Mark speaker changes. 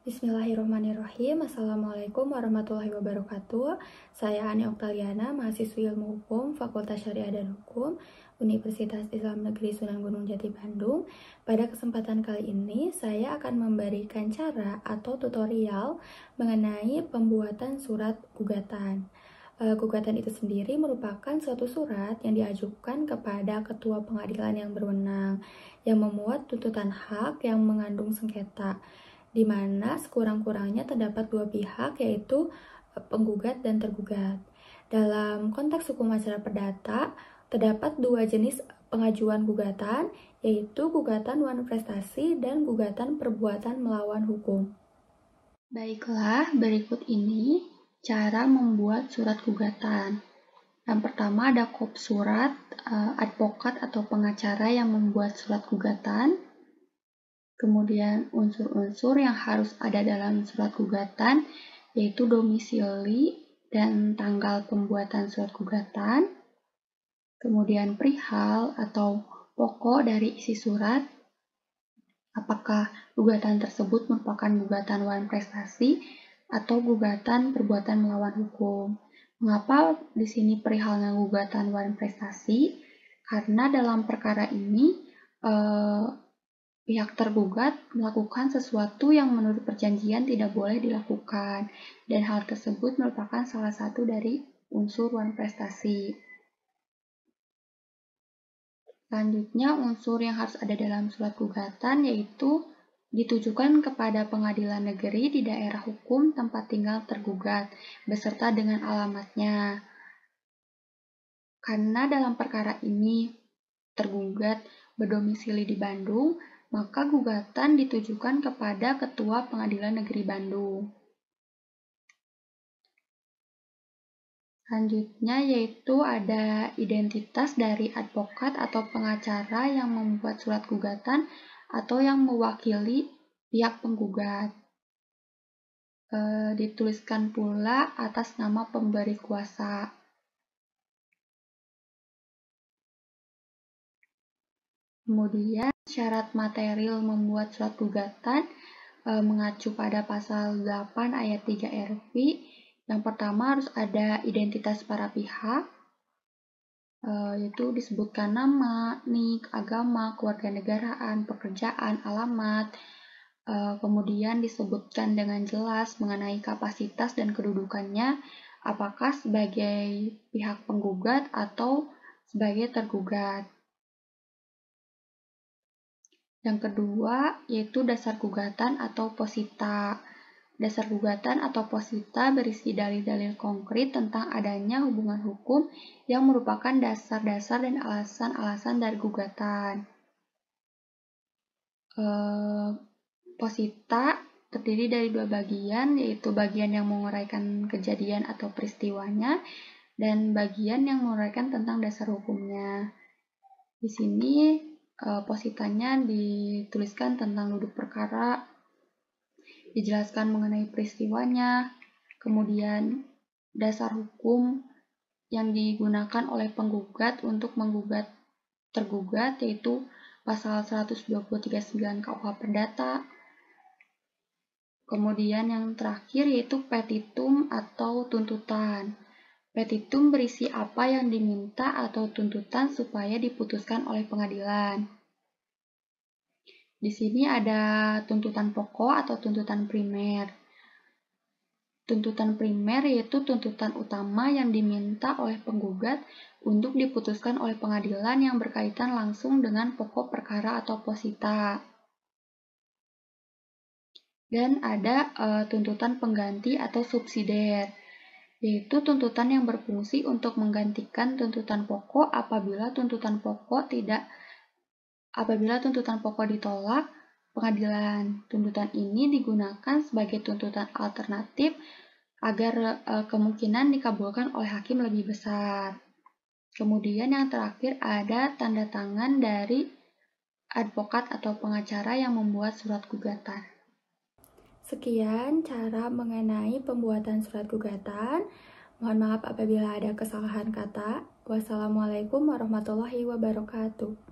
Speaker 1: Bismillahirrahmanirrahim. Assalamualaikum warahmatullahi wabarakatuh. Saya Ani Oktaliana, mahasiswi Ilmu Hukum, Fakultas Syariah dan Hukum, Universitas Islam Negeri Sunan Gunung Jati Bandung. Pada kesempatan kali ini, saya akan memberikan cara atau tutorial mengenai pembuatan surat gugatan. Gugatan itu sendiri merupakan suatu surat yang diajukan kepada ketua pengadilan yang berwenang, yang memuat tuntutan hak yang mengandung sengketa, di mana sekurang-kurangnya terdapat dua pihak, yaitu penggugat dan tergugat. Dalam konteks hukum acara perdata, terdapat dua jenis pengajuan gugatan, yaitu gugatan wan prestasi dan gugatan perbuatan melawan hukum. Baiklah, berikut ini cara membuat surat gugatan. Yang pertama ada kop surat, advokat atau pengacara yang membuat surat gugatan. Kemudian unsur-unsur yang harus ada dalam surat gugatan, yaitu domisili dan tanggal pembuatan surat gugatan. Kemudian perihal atau pokok dari isi surat, apakah gugatan tersebut merupakan gugatan wan prestasi atau gugatan perbuatan melawan hukum. Mengapa di sini perihalnya gugatan wan prestasi? Karena dalam perkara ini pihak tergugat melakukan sesuatu yang menurut perjanjian tidak boleh dilakukan, dan hal tersebut merupakan salah satu dari unsur wan prestasi. Selanjutnya, unsur yang harus ada dalam surat gugatan yaitu ditujukan kepada pengadilan negeri di daerah hukum tempat tinggal tergugat, beserta dengan alamatnya. Karena dalam perkara ini tergugat berdomisili di Bandung, maka gugatan ditujukan kepada Ketua Pengadilan Negeri Bandung. Selanjutnya yaitu ada identitas dari advokat atau pengacara yang membuat surat gugatan atau yang mewakili pihak penggugat. Dituliskan pula atas nama pemberi kuasa. Kemudian syarat material membuat surat gugatan mengacu pada pasal 8 ayat 3 RV. Yang pertama harus ada identitas para pihak, yaitu disebutkan nama, nik, agama, kewarganegaraan, pekerjaan, alamat. Kemudian disebutkan dengan jelas mengenai kapasitas dan kedudukannya, apakah sebagai pihak penggugat atau sebagai tergugat. Yang kedua, yaitu dasar gugatan atau posita. Dasar gugatan atau posita berisi dalil-dalil konkret tentang adanya hubungan hukum yang merupakan dasar-dasar dan alasan-alasan dari gugatan. Posita terdiri dari dua bagian, yaitu bagian yang menguraikan kejadian atau peristiwanya, dan bagian yang menguraikan tentang dasar hukumnya. Di sini positanya dituliskan tentang duduk perkara, dijelaskan mengenai peristiwanya, kemudian dasar hukum yang digunakan oleh penggugat untuk menggugat tergugat, yaitu pasal 123(9) KUH Perdata. Kemudian yang terakhir yaitu petitum atau tuntutan. Petitum berisi apa yang diminta atau tuntutan supaya diputuskan oleh pengadilan. Di sini ada tuntutan pokok atau tuntutan primer. Tuntutan primer yaitu tuntutan utama yang diminta oleh penggugat untuk diputuskan oleh pengadilan yang berkaitan langsung dengan pokok perkara atau posita. Dan ada tuntutan pengganti atau subsidiar, yaitu tuntutan yang berfungsi untuk menggantikan tuntutan pokok apabila tuntutan pokok ditolak pengadilan. Tuntutan ini digunakan sebagai tuntutan alternatif agar kemungkinan dikabulkan oleh hakim lebih besar. Kemudian yang terakhir ada tanda tangan dari advokat atau pengacara yang membuat surat gugatan. Sekian cara mengenai pembuatan surat gugatan. Mohon maaf apabila ada kesalahan kata. Wassalamualaikum warahmatullahi wabarakatuh.